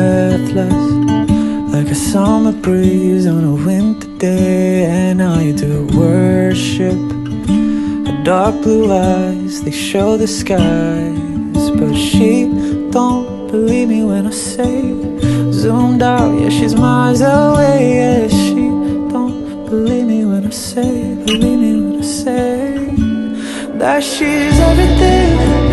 breathless, like a summer breeze on a winter day. And now you do worship. Her dark blue eyes, they show the skies, but she don't believe me when I say, zoomed out, yeah, she's miles away. Yeah, she don't believe me when I say, believe me when I say that she's everything